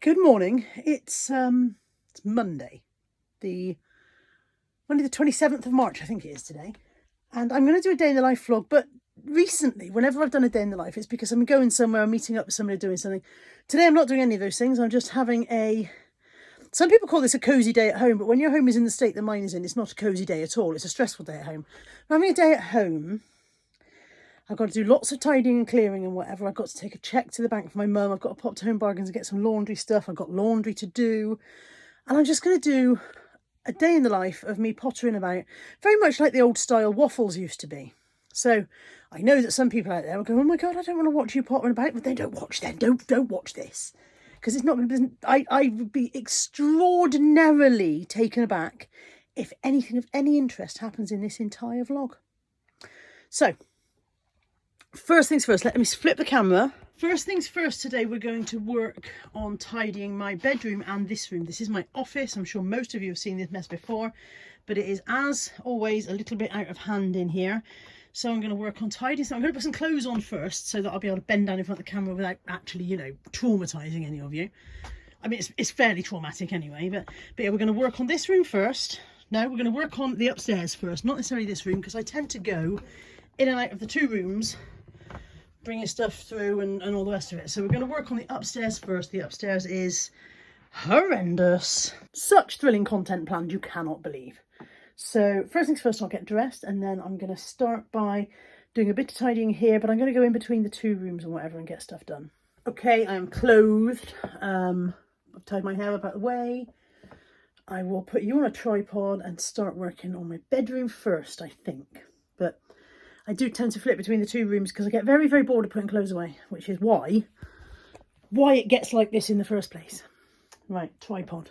Good morning. It's Monday, the 27th of March, I think it is today. And I'm going to do a day in the life vlog, but recently, whenever I've done a day in the life, it's because I'm going somewhere, I'm meeting up with somebody doing something. Today, I'm not doing any of those things. I'm just having some people call this a cozy day at home, but when your home is in the state that mine is in, it's not a cozy day at all. It's a stressful day at home. I'm having a day at home. I've got to do lots of tidying and clearing and whatever. I've got to take a cheque to the bank for my mum. I've got to pop to Home Bargains and get some laundry stuff. I've got laundry to do. And I'm just going to do a day in the life of me pottering about, very much like the old style waffles used to be. So I know that some people out there will go, oh my God, I don't want to watch you pottering about. But then don't watch them. Don't watch this. Because it's not going to be, I would be extraordinarily taken aback if anything of any interest happens in this entire vlog. So, first things first, let me flip the camera. First things first, today we're going to work on tidying my bedroom and this room. This is my office. I'm sure most of you have seen this mess before, but it is, as always, a little bit out of hand in here. So I'm going to work on tidying. So I'm going to put some clothes on first so that I'll be able to bend down in front of the camera without actually, you know, traumatising any of you. I mean, it's fairly traumatic anyway, but yeah, we're going to work on this room first. No, we're going to work on the upstairs first, not necessarily this room, because I tend to go in and out of the two rooms, bringing stuff through and all the rest of it. So we're going to work on the upstairs first. The upstairs is horrendous. Such thrilling content planned, you cannot believe. So first things first, I'll get dressed, and then I'm going to start by doing a bit of tidying here, but I'm going to go in between the two rooms and whatever and get stuff done. Okay, I am clothed. I've tied my hair up out of the way. I will put you on a tripod and start working on my bedroom first, I think. But I do tend to flip between the two rooms because I get very, very bored of putting clothes away, which is why it gets like this in the first place. Right, tripod.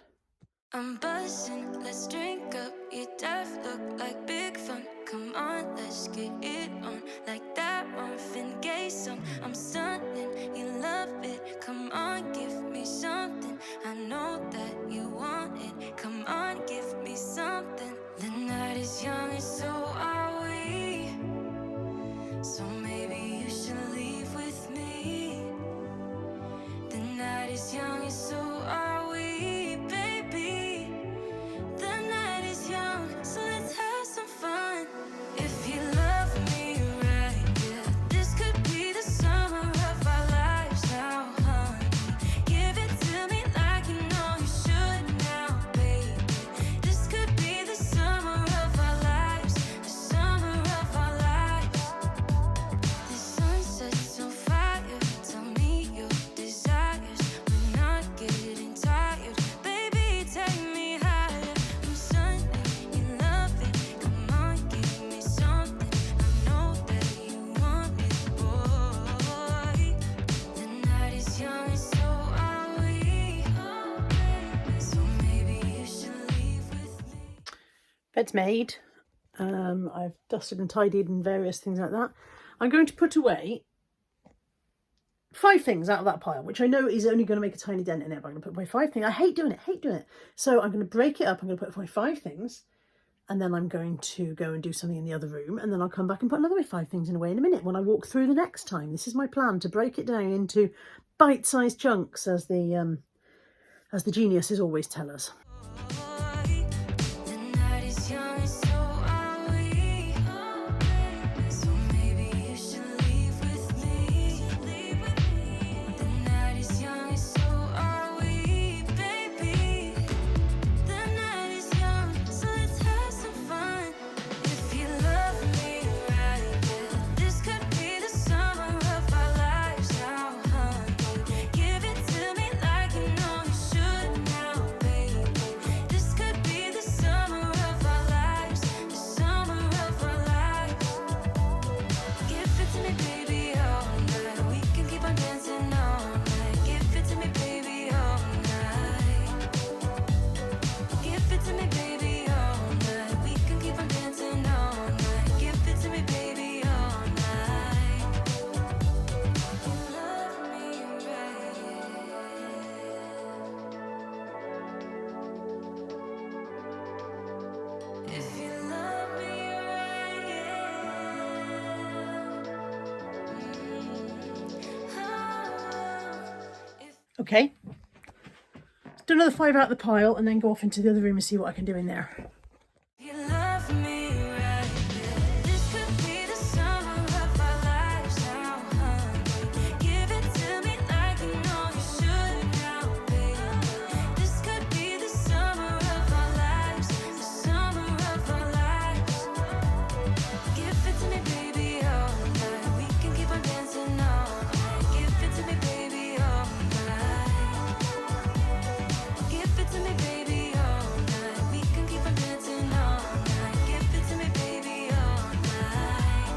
I'm buzzing, let's drink up. Your death look like big fun. Come on, let's get it on. Like that Marvin Gaye song. I'm stunning, you love it. Come on, give me something. I know that you want it. Come on, give me something. The night is young and so are we. So maybe you should leave with me. The night is young and so are we, baby. The night is young, so let's have some fun. If you love me right, yeah, this could be the summer of our lives now, honey. Give it to me like you know you should now, baby. This could be the summer of our lives, the summer of our lives. The sunset's on fire, tell me your desires. We're not getting tired, baby, take me higher. I'm Sunday, you love it, come on, give me something. I know that you want it, boy. The night is young and so are we. So maybe you should leave with me. Bed's made. I've dusted and tidied and various things like that. I'm going to put away 5 things out of that pile, which I know is only going to make a tiny dent in it, but I'm going to put away 5 things. I hate doing it. So I'm going to break it up. I'm going to put away 5 things, and then I'm going to go and do something in the other room, and then I'll come back and put another 5 things away in a minute when I walk through the next time. This is my plan, to break it down into bite-sized chunks, as the geniuses always tell us. The night is young and so are we. So maybe you should leave with me. The night is young and so are we, baby. The night is young, so let's have some fun. If you love me right, yeah, this could be the summer of our lives now, honey. Give it to me like you know you should now, baby. This could be the summer of our lives, the summer of our lives. Give it to me, baby, all night. We can keep on dancing all night. Give it to me, baby, all night. Give it to me, baby, all night. We can keep on dancing all night. Give it to me, baby, all night. You love me right. If you love me right, yeah. Okay, do another 5 out of the pile and then go off into the other room and see what I can do in there. You love me right, yeah. This could be the summer of our lives now, honey. Give it to me like you know you should now, baby. This could be the summer of our lives, the summer of our lives. Give it to me, baby, all night. We can keep on dancing all night. Give it to me, baby, all night. Give it to me, baby, all night. We can keep on dancing all night. Give it to me, baby, all night.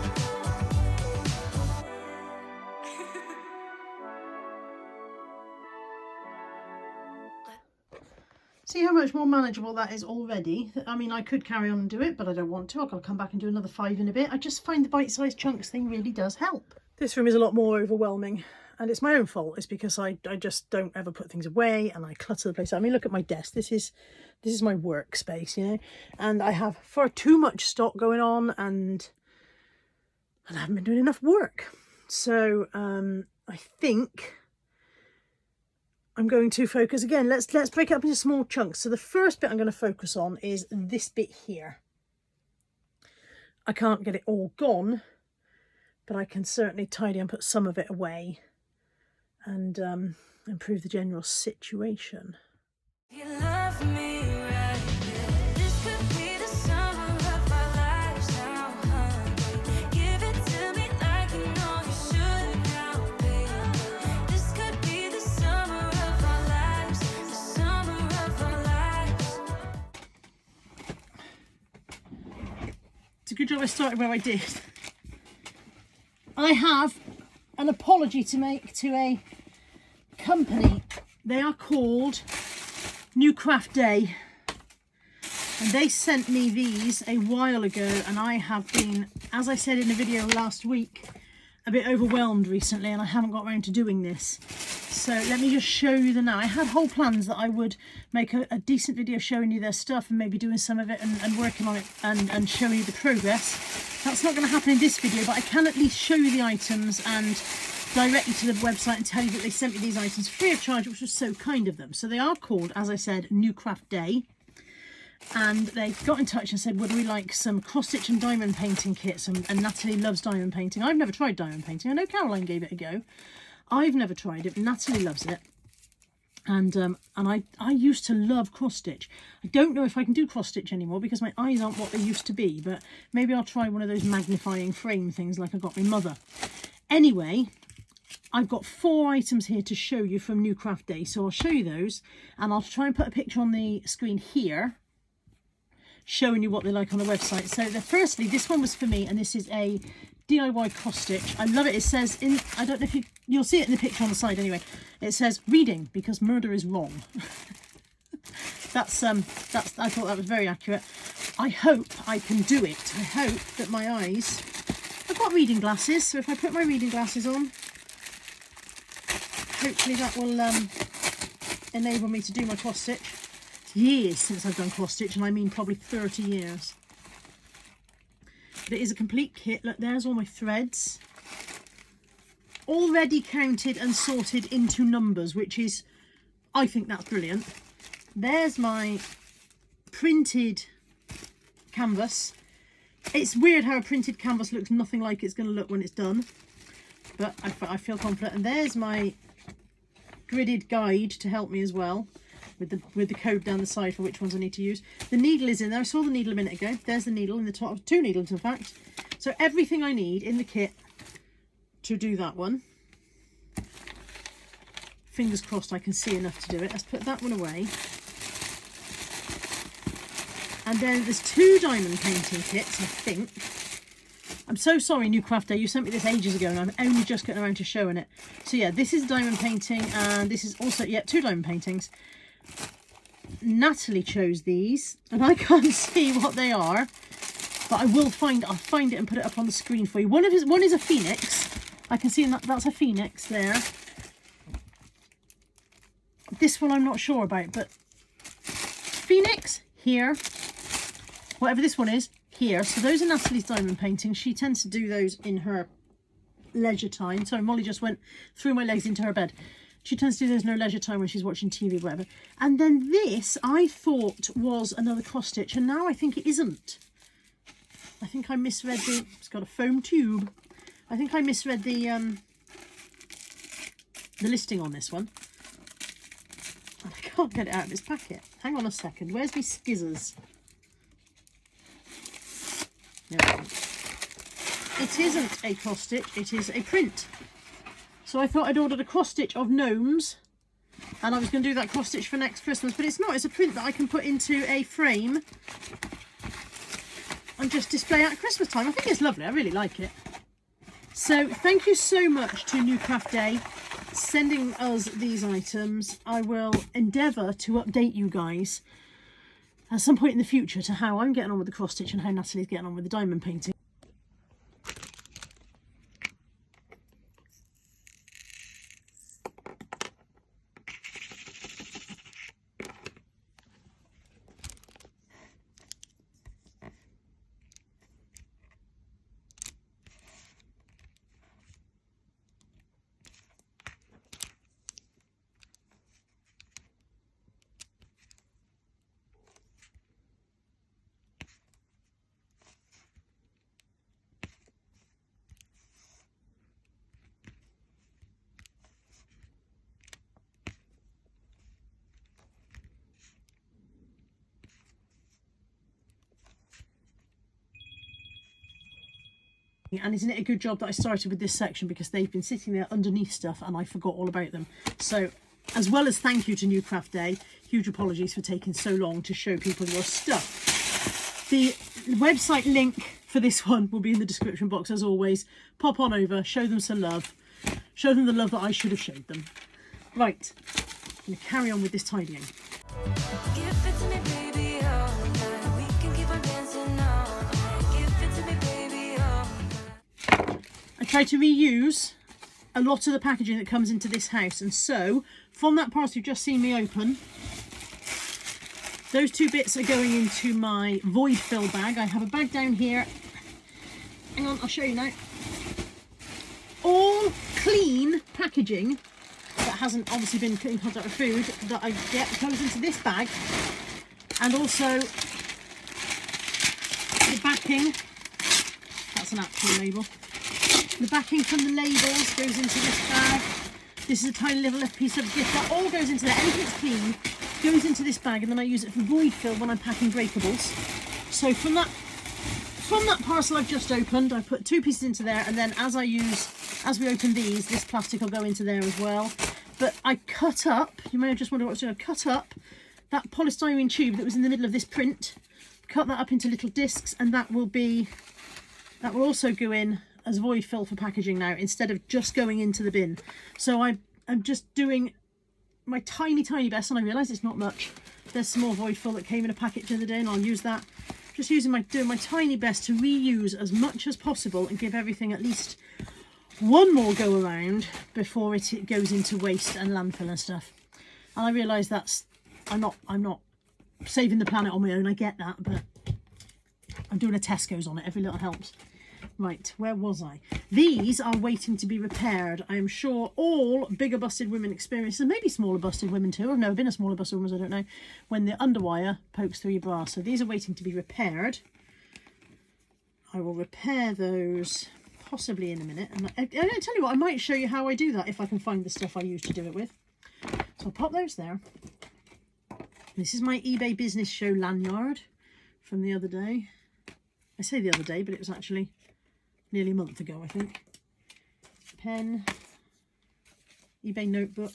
See how much more manageable that is already. I mean, I could carry on and do it, but I don't want to. I've got to come back and do another 5 in a bit. I just find the bite-sized chunks thing really does help. This room is a lot more overwhelming, and it's my own fault. It's because I just don't ever put things away and I clutter the place. I mean, look at my desk. This is my workspace, you know, and I have far too much stock going on, and I haven't been doing enough work. So I think I'm going to focus again. Let's break it up into small chunks. So the first bit I'm going to focus on is this bit here. I can't get it all gone, but I can certainly tidy and put some of it away and improve the general situation. You love me right, yeah. This could be the summer of our lives now, honey. Give it to me like you know you should now, baby. This could be the summer of our lives, the summer of our lives. It's a good job I started where I did. I have an apology to make to a company. They are called NEWCRAFTDAY, and they sent me these a while ago, and I have been, as I said in the video last week, a bit overwhelmed recently, and I haven't got around to doing this. So let me just show you them now. I had whole plans that I would make a decent video showing you their stuff and maybe doing some of it and working on it and showing you the progress. That's not going to happen in this video, but I can at least show you the items and direct you to the website and tell you that they sent me these items free of charge, which was so kind of them. So they are called, as I said, NEWCRAFTDAY, and they got in touch and said, would we like some cross stitch and diamond painting kits? And Natalie loves diamond painting. I've never tried diamond painting. I know Caroline gave it a go. I've never tried it. Natalie loves it, and I used to love cross stitch. I don't know if I can do cross stitch anymore because my eyes aren't what they used to be, but maybe I'll try one of those magnifying frame things like I got my mother. Anyway, I've got 4 items here to show you from NEWCRAFTDAY, so I'll show you those, and I'll try and put a picture on the screen here showing you what they like on the website. So firstly, this one was for me, and this is a DIY cross stitch. I love it. It says in, I don't know if you'll see it in the picture on the side anyway, it says reading because murder is wrong. that's I thought that was very accurate. I hope I can do it. I hope that my eyes, I've got reading glasses, so if I put my reading glasses on, hopefully that will enable me to do my cross stitch. It's years since I've done cross stitch, and I mean probably 30 years. But it is a complete kit. Look, there's all my threads, already counted and sorted into numbers, which is, I think that's brilliant. There's my printed canvas. It's weird how a printed canvas looks nothing like it's going to look when it's done, but I feel confident. And there's my gridded guide to help me as well, with the code down the side for which ones I need to use. The needle is in there. I saw the needle a minute ago. There's the needle in the top, 2 needles in fact. So everything I need in the kit to do that one. Fingers crossed I can see enough to do it. Let's put that one away. And then there's 2 diamond painting kits, I think. I'm so sorry, NEWCRAFTDAY, you sent me this ages ago and I'm only just getting around to showing it. So yeah, this is diamond painting, and this is also, yeah, 2 diamond paintings. Natalie chose these, and I can't see what they are, but I'll find it and put it up on the screen for you. One is a phoenix. I can see that's a phoenix there. This one I'm not sure about, but phoenix here, whatever this one is here. So those are Natalie's diamond paintings. She tends to do those in her leisure time. Sorry, Molly just went through my legs into her bed. She tends to do those no leisure time when she's watching TV, whatever. And then this I thought was another cross stitch, and now I think it isn't. I think I misread the, it's got a foam tube. I think I misread the listing on this one. And I can't get it out of its packet. Hang on a second, where's my skizzers? There we go. It isn't a cross stitch, it is a print. So I thought I'd ordered a cross stitch of gnomes, and I was going to do that cross stitch for next Christmas, but it's not. It's a print that I can put into a frame and just display at Christmas time. I think it's lovely. I really like it. So thank you so much to New Craft Day sending us these items. I will endeavour to update you guys at some point in the future to how I'm getting on with the cross stitch and how Natalie's getting on with the diamond painting. And isn't it a good job that I started with this section, because they've been sitting there underneath stuff and I forgot all about them. So as well as thank you to New Craft Day, huge apologies for taking so long to show people your stuff. The website link for this one will be in the description box as always. Pop on over, show them some love, show them the love that I should have showed them. Right, I'm going to carry on with this tidying. Give it to me, baby, all night. We can keep on dancing all night. Give it to me, baby, all night. I try to reuse a lot of the packaging that comes into this house, and so from that parcel you've just seen me open, those two bits are going into my void fill bag. I have a bag down here. Hang on, I'll show you now. All clean packaging that hasn't obviously been in contact with food that I get goes into this bag, and also the backing, that's an actual label, the backing from the labels goes into this bag. This is a tiny little piece of gift that all goes into there. Anything that's clean goes into this bag, and then I use it for void fill when I'm packing breakables. So from that parcel I've just opened, I put two pieces into there, and then as we open these, this plastic will go into there as well. But I cut up, you may have just wondered what I was doing, I cut up that polystyrene tube that was in the middle of this print, cut that up into little discs, and that will also go in as void fill for packaging now, instead of just going into the bin. So I'm just doing my tiny best, and I realise it's not much. There's some more void fill that came in a packet the other day, and I'll use that. Just doing my tiny best to reuse as much as possible and give everything at least one more go around before it goes into waste and landfill and stuff. And I realise I'm not saving the planet on my own, I get that, but I'm doing a Tesco's on it. Every little helps. Right, where was I? These are waiting to be repaired. I am sure all bigger busted women experience, and maybe smaller busted women too. I've never been a smaller busted woman, so I don't know, when the underwire pokes through your bra. So these are waiting to be repaired. I will repair those possibly in a minute. And I tell you what, I might show you how I do that if I can find the stuff I use to do it with. So I'll pop those there. This is my eBay Business Show lanyard from the other day. I say the other day, but it was actually nearly a month ago, I think. Pen, eBay notebook,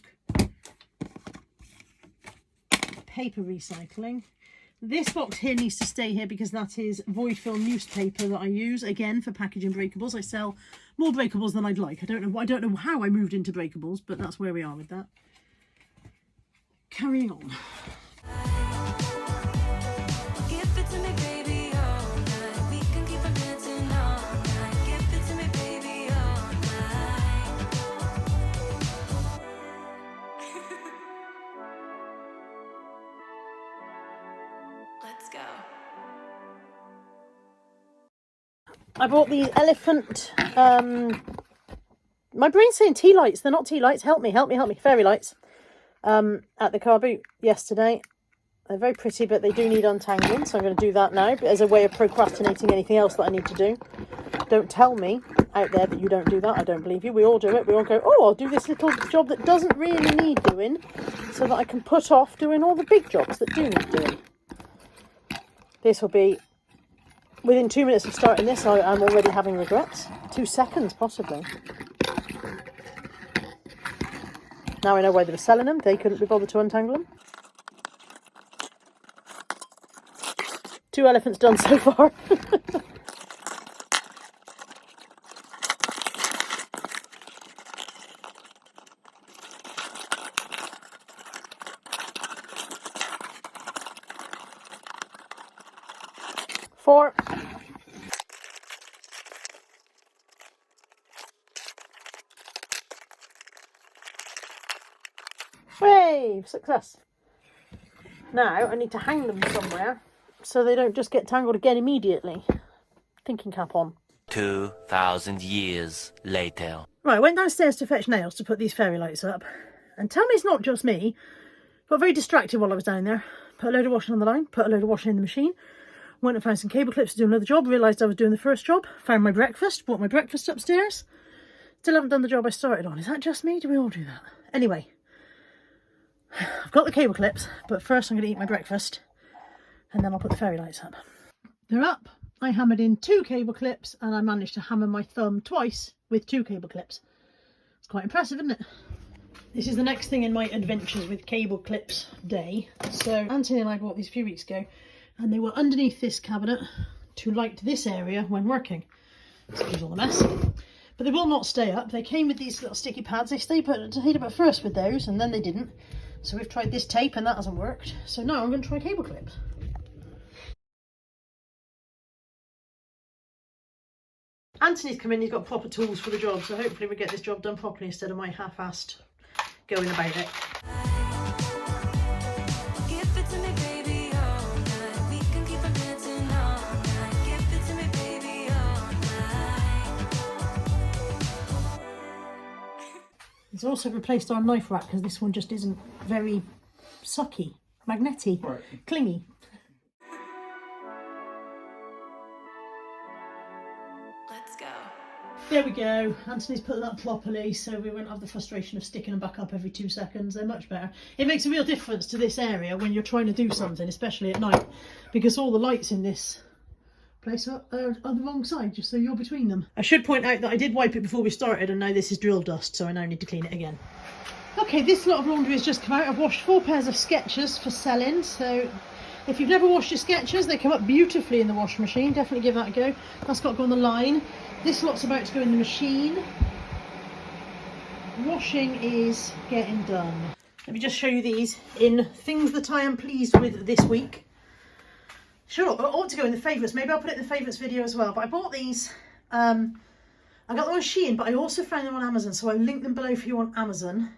paper recycling. This box here needs to stay here because that is void fill newspaper that I use again for packaging breakables. I sell more breakables than I'd like. I don't know how I moved into breakables, but that's where we are with that. Carrying on. Give it to me, baby, all night. We can keep on dancing all night. Give it to me, baby, all night. Let's go. I bought these elephant My brain's saying tea lights. They're not tea lights. Help me, help me, help me. Fairy lights. At the car boot yesterday. They're very pretty, but they do need untangling, so I'm going to do that now as a way of procrastinating anything else that I need to do. Don't tell me out there that you don't do that. I don't believe you. We all do it. We all go, oh, I'll do this little job that doesn't really need doing so that I can put off doing all the big jobs that do need doing. This will be, within 2 minutes of starting this, I'm already having regrets. 2 seconds, possibly. Now I know why they were selling them. They couldn't be bothered to untangle them. 2 elephants done so far. Four. Hooray! Success. Now I need to hang them somewhere so they don't just get tangled again immediately. Thinking cap on. 2,000 years later. Right, I went downstairs to fetch nails to put these fairy lights up. And tell me it's not just me. Got very distracted while I was down there. Put a load of washing on the line, put a load of washing in the machine. Went and found some cable clips to do another job. Realised I was doing the first job. Found my breakfast, brought my breakfast upstairs. Still haven't done the job I started on. Is that just me? Do we all do that? Anyway, I've got the cable clips, but first I'm going to eat my breakfast. And then I'll put the fairy lights up. They're up. I hammered in 2 cable clips and I managed to hammer my thumb twice with 2 cable clips. It's quite impressive, isn't it? This is the next thing in my adventures with cable clips day. So Anthony and I bought these a few weeks ago and they were underneath this cabinet to light this area when working. Excuse all the mess. But they will not stay up. They came with these little sticky pads. They stayed up at first with those and then they didn't. So we've tried this tape and that hasn't worked. So now I'm going to try cable clips. Anthony's come in, he's got proper tools for the job, so hopefully we get this job done properly instead of my half-assed going about it. Give it to me, baby, all night. We can keep on dancing all night. Give it to me, baby, all night. He's also replaced our knife rack because this one just isn't very sucky, magnety, right. Clingy. Let's go. There we go. Anthony's put that properly, so we won't have the frustration of sticking them back up every 2 seconds. They're much better. It makes a real difference to this area when you're trying to do something, especially at night, because all the lights in this place are on the wrong side, just so you're between them. I should point out that I did wipe it before we started, and now this is drill dust, so I now need to clean it again. Okay, this lot of laundry has just come out. I've washed 4 pairs of Skechers for selling, so if you've never washed your Skechers, they come up beautifully in the washing machine. Definitely give that a go. That's got to go on the line. This lot's about to go in the machine. Washing is getting done. Let me just show you these in things that I am pleased with this week. Sure, I ought to go in the favourites. Maybe I'll put it in the favourites video as well. But I bought these. I got them on Shein, but I also found them on Amazon. So I'll link them below for you on Amazon.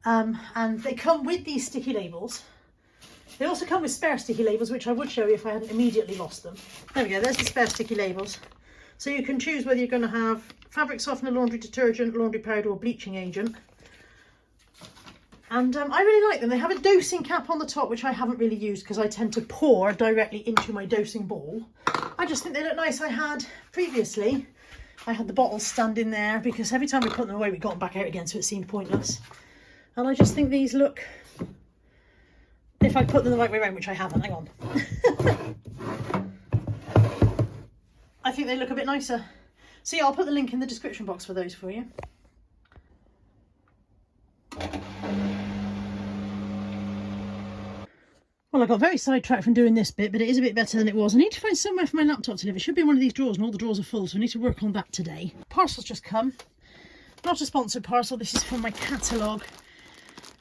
And they come with these sticky labels. They also come with spare sticky labels, which I would show you if I hadn't immediately lost them. There we go, there's the spare sticky labels. So you can choose whether you're going to have fabric softener, laundry detergent, laundry powder or bleaching agent. And I really like them. They have a dosing cap on the top, which I haven't really used because I tend to pour directly into my dosing ball. I just think they look nice. I had previously, I had the bottles standing there because every time we put them away we got them back out again, so it seemed pointless. And I just think these look, if I put them the right way around, which I haven't, hang on. I think they look a bit nicer. So yeah, I'll put the link in the description box for those for you. Well, I got very sidetracked from doing this bit, but it is a bit better than it was. I need to find somewhere for my laptop to live. It should be in one of these drawers and all the drawers are full, so I need to work on that today. Parcel's just come. Not a sponsored parcel, this is from my catalogue.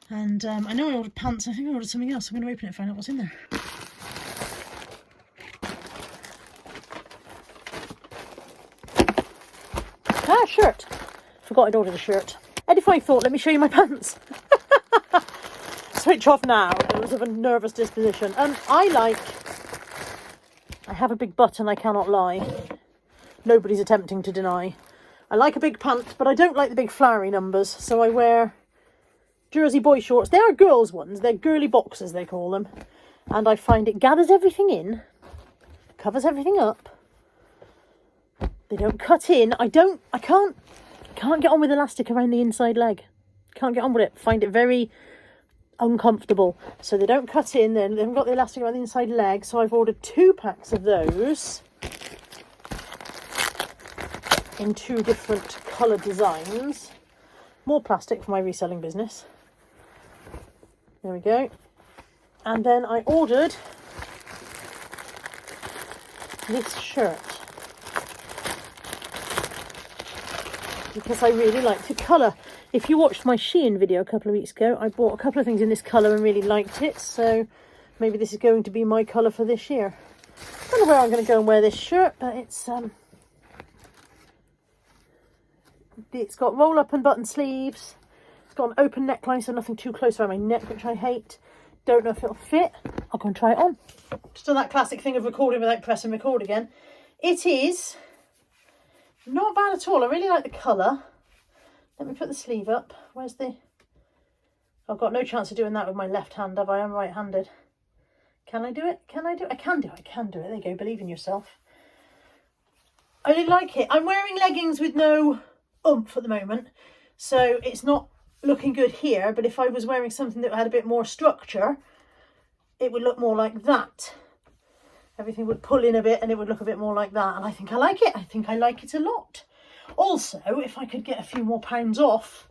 And I know I ordered pants. I think I ordered something else. I'm going to open it and find out what's in there. Ah, shirt. Forgot I'd ordered a shirt. Edifying thought, let me show you my pants. Switch off now. It was of a nervous disposition. I have a big butt and I cannot lie. Nobody's attempting to deny. I like a big pant, but I don't like the big flowery numbers, so I wear Jersey boy shorts. They are girls' ones. They're girly boxers, they call them. And I find it gathers everything in, covers everything up. They don't cut in. I can't get on with elastic around the inside leg. Can't get on with it. Find it very uncomfortable. So they don't cut in. They haven't got the elastic around the inside leg. So I've ordered 2 packs of those in 2 different colour designs. More plastic for my reselling business. There we go. And then I ordered this shirt because I really like the colour. If you watched my Shein video a couple of weeks ago, I bought a couple of things in this colour and really liked it. So maybe this is going to be my colour for this year. I don't know where I'm going to go and wear this shirt, but it's got roll up and button sleeves. It's got an open neckline, so nothing too close around my neck, which I hate. Don't know if it'll fit. I'll go and try it on. Still that classic thing of recording without pressing record again. It is not bad at all. I really like the colour. Let me put the sleeve up. Where's the... I've got no chance of doing that with my left hand, have I? I'm right-handed. Can I do it? Can I do it? I can do it. I can do it. There you go. Believe in yourself. I really like it. I'm wearing leggings with no oomph at the moment, so it's not looking good here, but if I was wearing something that had a bit more structure, it would look more like that. Everything would pull in a bit and it would look a bit more like that, and I think I like it. I think I like it a lot. Also, if I could get a few more pounds off,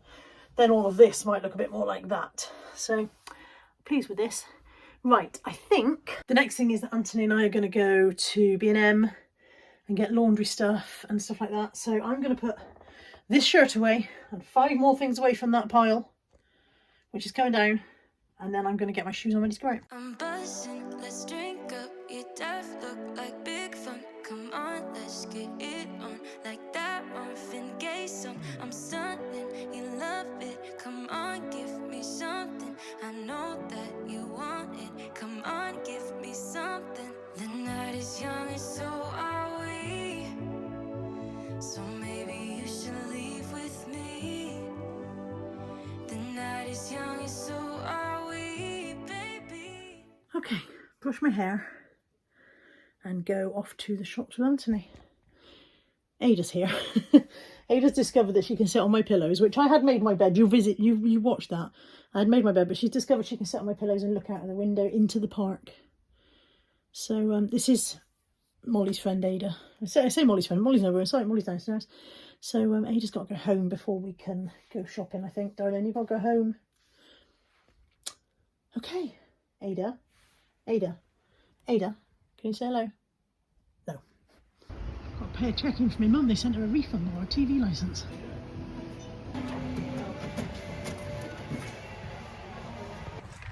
then all of this might look a bit more like that. So, pleased with this. Right, I think the next thing is that Anthony and I are going to go to B&M and get laundry stuff and stuff like that. So I'm going to put this shirt away and 5 more things away from that pile, which is coming down, and then I'm going to get my shoes on ready to go out. I'm buzzing, let's drink up. Your death look like big fun. Come on, let's get it on. Like that Marvin Gaye song. I'm stunning, you love it. Come on, give me something. I know that you want it. Come on, give me something. The night is young and so are we. So maybe you should leave with me. The night is young and so are we, baby. Okay, brush my hair and go off to the shops with Anthony. Ada's here. Ada's discovered that she can sit on my pillows, which I had made my bed. You watched that. I had made my bed, but she's discovered she can sit on my pillows and look out of the window into the park. So this is Molly's friend Ada. I say Molly's friend. Molly's nowhere in sight. Molly's downstairs. So Ada's got to go home before we can go shopping, I think. Darling, you've got to go home. Okay. Ada. Ada. Ada. Can you say hello? No. Got to pay a check in for my mum. They sent her a refund on her TV licence.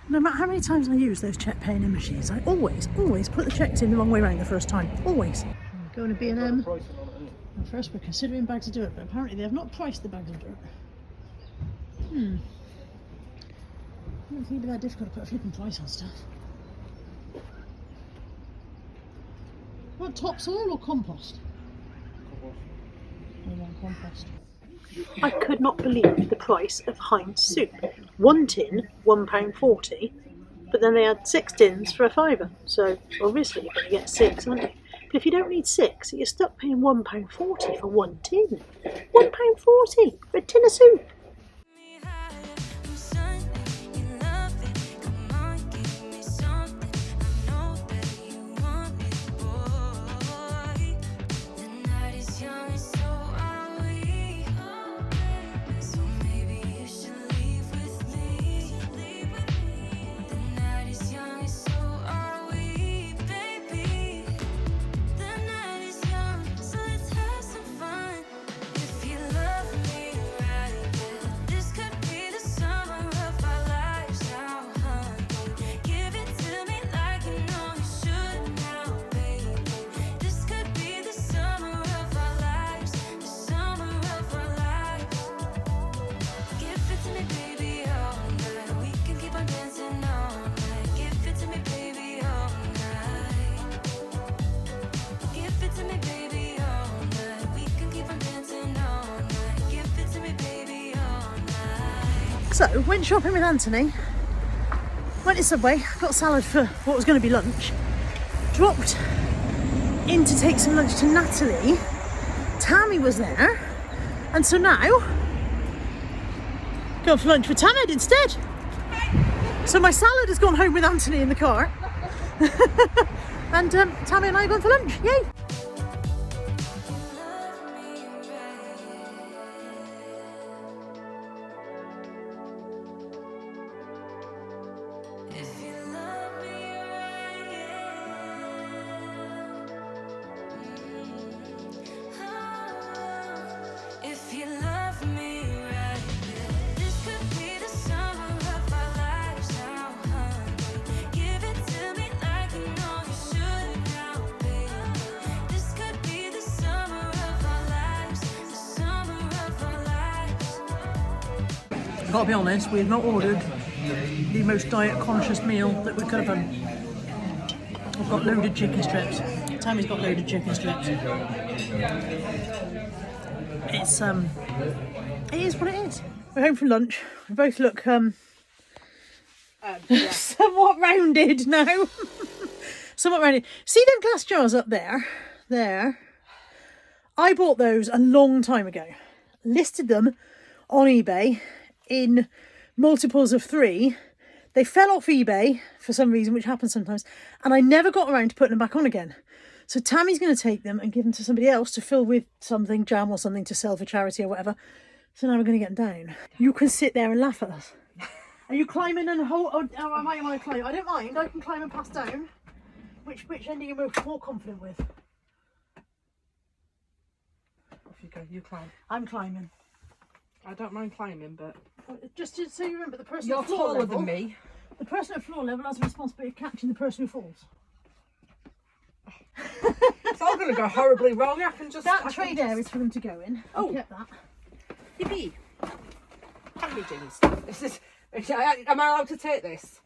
No matter how many times I use those check paying in machines, I always put the checks in the wrong way around the first time. Always. I'm going to B&M. First, we're considering bags of dirt, but apparently they have not priced the bags of dirt. I don't think it'd be that difficult to put a flipping price on stuff. What, topsoil or compost? Compost. I want compost. I could not believe the price of Heinz soup. 1 tin, £1.40, but then they had 6 tins for £5. So obviously you're going to get 6, aren't you? But if you don't need 6, you're stuck paying £1.40 for 1 tin. £1.40 for a tin of soup. So, went shopping with Anthony, went to Subway, got salad for what was going to be lunch, dropped in to take some lunch to Natalie. Tammy was there, and so now going for lunch with Tammy instead. So my salad has gone home with Anthony in the car, and Tammy and I are going for lunch. Yay! I've got to be honest, we have not ordered the most diet conscious meal that we could have done. I've got loaded chicken strips. Tammy's got loaded chicken strips. It's it is what it is. We're home for lunch. We both look somewhat rounded now. Somewhat rounded. See them glass jars up there? There. I bought those a long time ago. Listed them on eBay in multiples of 3. They fell off eBay for some reason, which happens sometimes, and I never got around to putting them back on again. So Tammy's going to take them and give them to somebody else to fill with something, jam or something, to sell for charity or whatever. So now we're going to get them down. You can sit there and laugh at us. Are you climbing and hold? Oh, I might want to climb. I don't mind. I can climb and pass down. Which end are you more confident with? Off you go. You climb. I'm climbing. I don't mind climbing, but Just so you remember, the person you're at floor taller level, than me. The person at floor level has the responsibility of catching the person who falls. It's all going to go horribly wrong. I can just... That tray there is for them to go in. Oh. I kept that. Yippee. Hungry jeans. This is... Am I allowed to take this?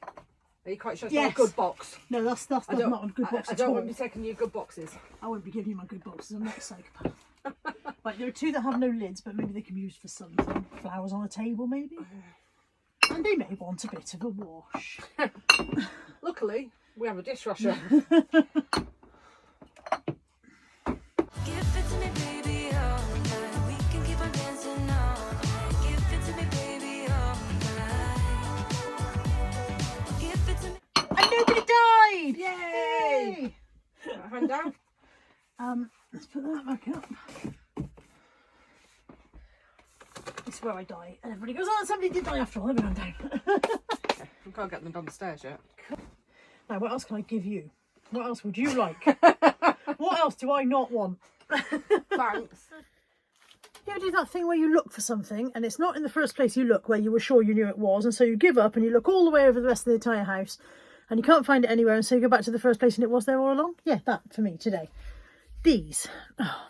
Are you quite sure it's not a good box? No, that's not a good box I at don't all. want to be taking you good boxes. I won't be giving you my good boxes. I'm not a psychopath. Right, there are 2 that have no lids, but maybe they can be used for something. Flowers on a table, maybe. And they may want a bit of a wash. Luckily, we have a dishwasher. Give it to me, baby, all night. We can keep on dancing all night. Give it to me, baby, all night. Give it to me. And nobody died! Yay! Hand down. Let's put that back up. This is where I die, and everybody goes, "Oh, somebody did die after all." Let me run down. We can't get them down the stairs yet. Now, what else can I give you? What else would you like? What else do I not want? Thanks. You ever do that thing where you look for something and it's not in the first place you look where you were sure you knew it was, and so you give up and you look all the way over the rest of the entire house and you can't find it anywhere, and so you go back to the first place and it was there all along? Yeah, that for me today. These. Oh.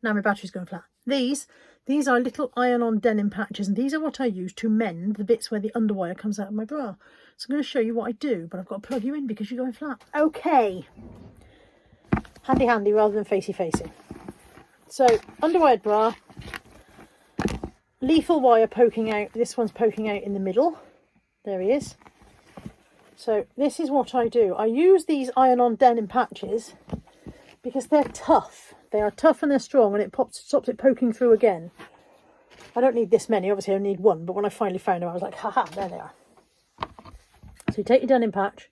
Now my battery's going flat. These are little iron-on denim patches, and these are what I use to mend the bits where the underwire comes out of my bra. So I'm going to show you what I do, but I've got to plug you in because you're going flat. Okay. Handy rather than facey. So, underwired bra, lethal wire poking out. This one's poking out in the middle. There he is. So this is what I do. I use these iron-on denim patches because they're tough. They are tough and they're strong, and it stops it poking through again. I don't need this many. Obviously, I only need one. But when I finally found them, I was like, haha, there they are. So you take your denim patch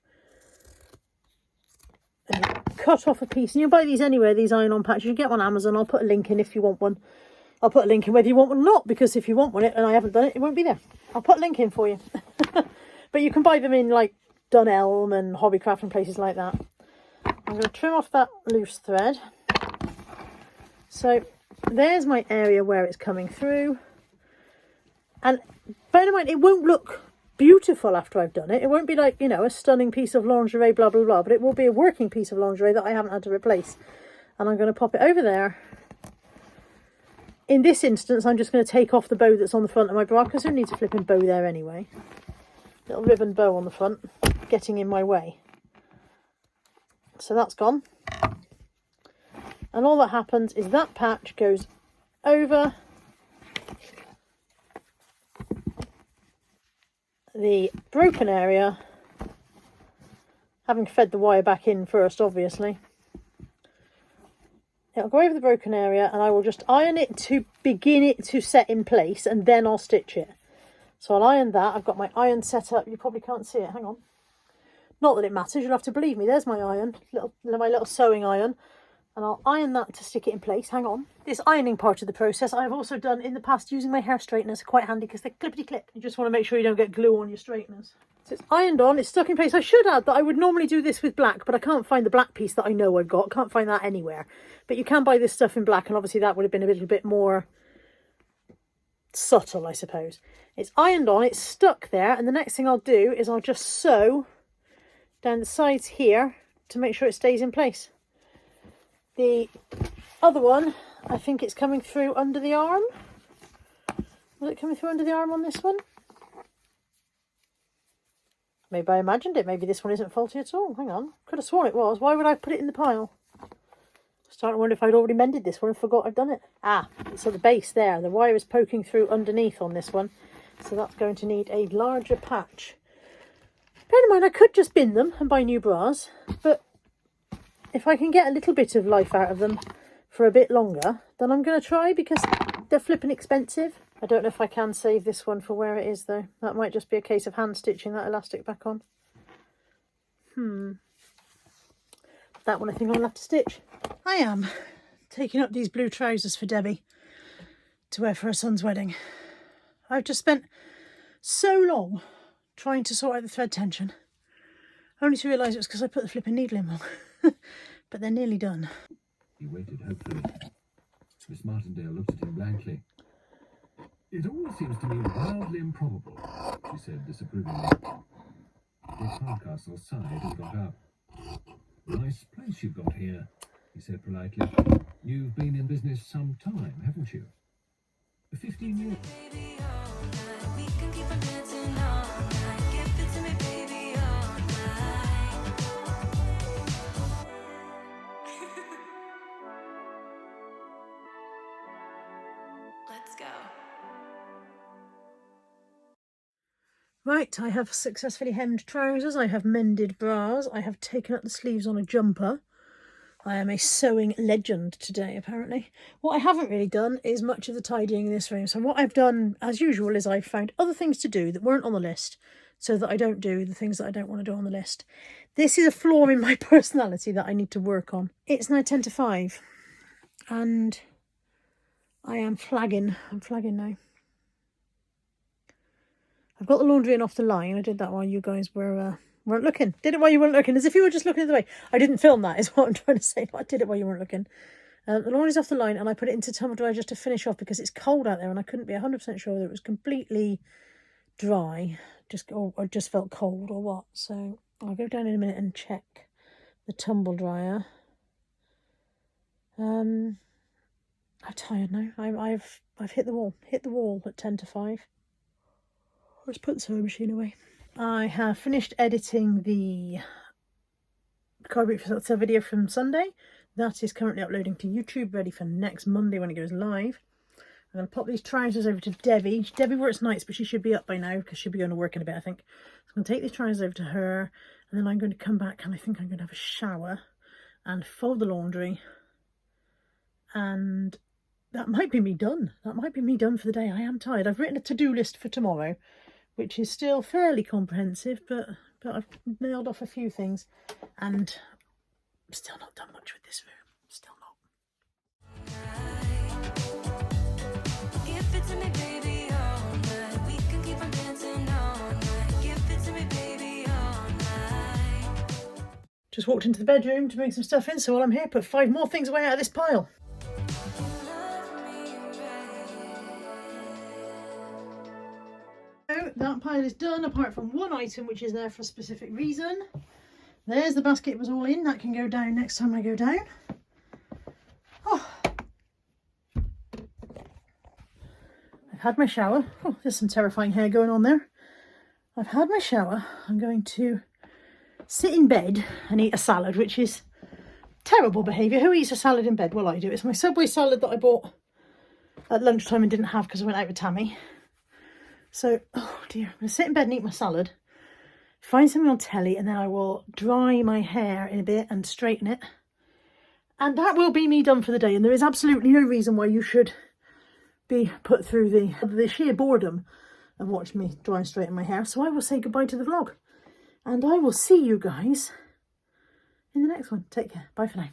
and you cut off a piece. And you'll buy these anywhere, these iron-on patches. You get one on Amazon. I'll put a link in if you want one. I'll put a link in whether you want one or not, because if you want one and I haven't done it, it won't be there. I'll put a link in for you. But you can buy them in like Dunelm and Hobbycraft and places like that. I'm going to trim off that loose thread. So there's my area where it's coming through. And bear in mind, it won't look beautiful after I've done it. It won't be like, you know, a stunning piece of lingerie, blah, blah, blah. But it will be a working piece of lingerie that I haven't had to replace. And I'm going to pop it over there. In this instance, I'm just going to take off the bow that's on the front of my bra, because who needs a flipping bow there anyway? Little ribbon bow on the front, getting in my way. So that's gone. And all that happens is that patch goes over the broken area, having fed the wire back in first, obviously. It'll go over the broken area and I will just iron it to begin it to set in place, and then I'll stitch it. So I'll iron that. I've got my iron set up. You probably can't see it. Hang on. Not that it matters. You'll have to believe me. There's my iron, my little sewing iron. And I'll iron that to stick it in place. Hang on. This ironing part of the process I've also done in the past using my hair straighteners. Quite handy because they're clippity-clip. You just want to make sure you don't get glue on your straighteners. So it's ironed on, it's stuck in place. I should add that I would normally do this with black, but I can't find the black piece that I know I've got. Can't find that anywhere. But you can buy this stuff in black, and obviously that would have been a little bit more subtle, I suppose. It's ironed on, it's stuck there, and the next thing I'll do is I'll just sew down the sides here to make sure it stays in place. The other one, I think it's coming through under the arm. Was it coming through under the arm on this one? Maybe I imagined it. Maybe this one isn't faulty at all. Hang on. Could have sworn it was. Why would I put it in the pile? Starting to wonder if I'd already mended this one and forgot I'd done it. Ah, it's at the base there. The wire is poking through underneath on this one. So that's going to need a larger patch. Bear in mind, I could just bin them and buy new bras, but if I can get a little bit of life out of them for a bit longer, then I'm going to try, because they're flipping expensive. I don't know if I can save this one for where it is though. That might just be a case of hand stitching that elastic back on. That one I think I'll have to stitch. I am taking up these blue trousers for Debbie to wear for her son's wedding. I've just spent so long trying to sort out the thread tension, only to realise it was because I put the flipping needle in wrong. But they're nearly done. He waited hopefully. Miss Martindale looked at him blankly. It all seems to me wildly improbable, she said disapprovingly. Dick Hardcastle sighed and got up. Nice place you've got here, he said politely. You've been in business some time, haven't you? 15 years. Let's go. Right, I have successfully hemmed trousers, I have mended bras, I have taken up the sleeves on a jumper. I am a sewing legend today, apparently. What I haven't really done is much of the tidying in this room. So what I've done, as usual, is I've found other things to do that weren't on the list, so that I don't do the things that I don't want to do on the list. This is a flaw in my personality that I need to work on. It's now 10 to 5, and I am flagging. I'm flagging now. I've got the laundry in off the line. I did that while you guys weren't looking. Did it while you weren't looking, as if you were just looking the other way. I didn't film that, is what I'm trying to say. I did it while you weren't looking. The laundry's off the line, and I put it into tumble dryer just to finish off because it's cold out there, and I couldn't be 100% sure whether it was completely dry, or just felt cold or what. So I'll go down in a minute and check the tumble dryer. I'm tired now. I've hit the wall at 10 to 5. Let's put the sewing machine away. I have finished editing the card for sale video from Sunday. That is currently uploading to YouTube, ready for next Monday when it goes live. I'm going to pop these trousers over to Debbie. Debbie works nights, but she should be up by now because she'll be going to work in a bit, I think. So I'm going to take these trousers over to her, and then I'm going to come back and I think I'm going to have a shower and fold the laundry. And that might be me done. That might be me done for the day. I am tired. I've written a to-do list for tomorrow, which is still fairly comprehensive, but I've nailed off a few things, and I'm still not done much with this room. Still not. Give it to me, baby, all night. We can keep on dancing all night. Give it to me, baby, all night. Just walked into the bedroom to bring some stuff in, so while I'm here, put 5 more things away out of this pile. So that pile is done, apart from one item which is there for a specific reason. There's the basket it was all in. That can go down next time I go down. Oh. I've had my shower. Oh, there's some terrifying hair going on there. I've had my shower. I'm going to sit in bed and eat a salad, which is terrible behaviour. Who eats a salad in bed? Well, I do. It's my Subway salad that I bought at lunchtime and didn't have because I went out with Tammy. So, oh dear, I'm going to sit in bed and eat my salad, find something on telly, and then I will dry my hair in a bit and straighten it. And that will be me done for the day. And there is absolutely no reason why you should be put through the sheer boredom of watching me dry and straighten my hair. So I will say goodbye to the vlog. And I will see you guys in the next one. Take care. Bye for now.